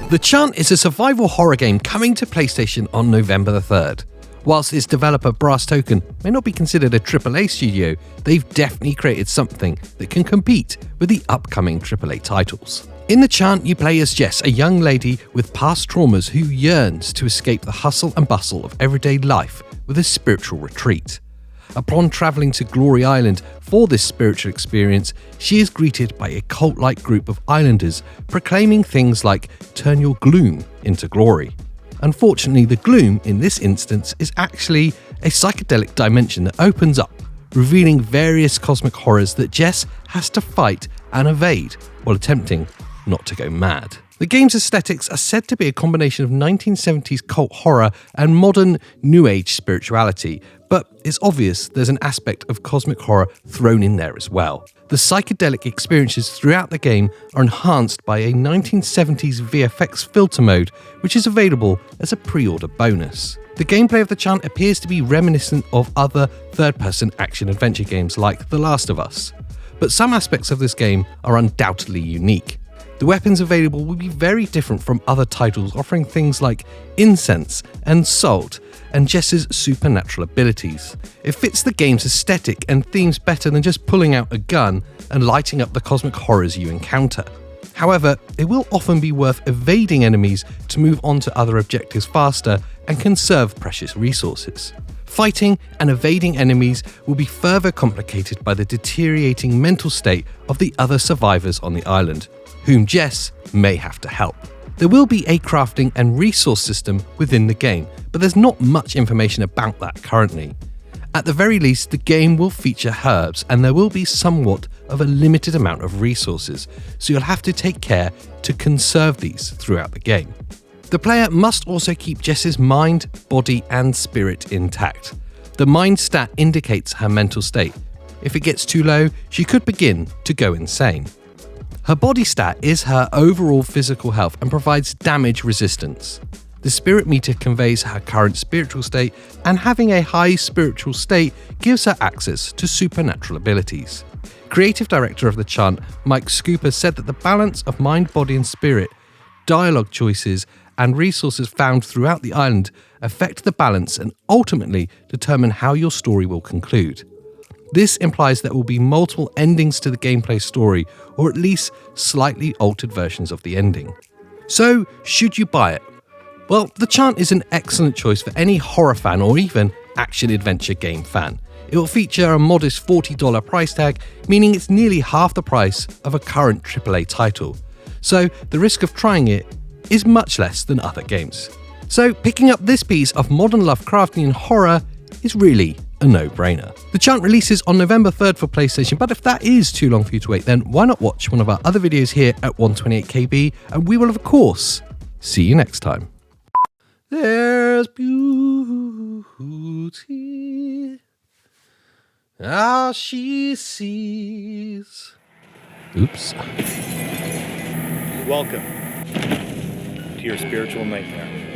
The Chant is a survival horror game coming to PlayStation on November the 3rd. Whilst its developer Brass Token may not be considered a AAA studio, they've definitely created something that can compete with the upcoming AAA titles. In The Chant, you play as Jess, a young lady with past traumas who yearns to escape the hustle and bustle of everyday life with a spiritual retreat. Upon travelling to Glory Island for this spiritual experience, she is greeted by a cult-like group of islanders proclaiming things like "turn your gloom into glory." Unfortunately, the gloom in this instance is actually a psychedelic dimension that opens up, revealing various cosmic horrors that Jess has to fight and evade while attempting not to go mad. The game's aesthetics are said to be a combination of 1970s cult horror and modern New Age spirituality, but it's obvious there's an aspect of cosmic horror thrown in there as well. The psychedelic experiences throughout the game are enhanced by a 1970s VFX filter mode, which is available as a pre-order bonus. The gameplay of The Chant appears to be reminiscent of other third-person action-adventure games like The Last of Us, but some aspects of this game are undoubtedly unique. The weapons available will be very different from other titles, offering things like incense and salt and Jess's supernatural abilities. It fits the game's aesthetic and themes better than just pulling out a gun and lighting up the cosmic horrors you encounter. However, it will often be worth evading enemies to move on to other objectives faster and conserve precious resources. Fighting and evading enemies will be further complicated by the deteriorating mental state of the other survivors on the island, whom Jess may have to help. There will be a crafting and resource system within the game, but there's not much information about that currently. At the very least, the game will feature herbs and there will be somewhat of a limited amount of resources, so you'll have to take care to conserve these throughout the game. The player must also keep Jess's mind, body and spirit intact. The mind stat indicates her mental state. If it gets too low, she could begin to go insane. Her body stat is her overall physical health and provides damage resistance. The spirit meter conveys her current spiritual state, and having a high spiritual state gives her access to supernatural abilities. Creative director of The Chant, Mike Scooper, said that the balance of mind, body and spirit, dialogue choices and resources found throughout the island affect the balance and ultimately determine how your story will conclude. This implies there will be multiple endings to the gameplay story, or at least slightly altered versions of the ending. So, should you buy it? Well, The Chant is an excellent choice for any horror fan or even action-adventure game fan. It will feature a modest $40 price tag, meaning it's nearly half the price of a current AAA title. So, the risk of trying it is much less than other games. So, picking up this piece of modern Lovecraftian horror is really a no-brainer. The Chant releases on November 3rd for PlayStation, but if that is too long for you to wait, then why not watch one of our other videos here at 128KB, and we will of course see you next time. There's beauty, all she sees. Oops. Welcome to your spiritual nightmare.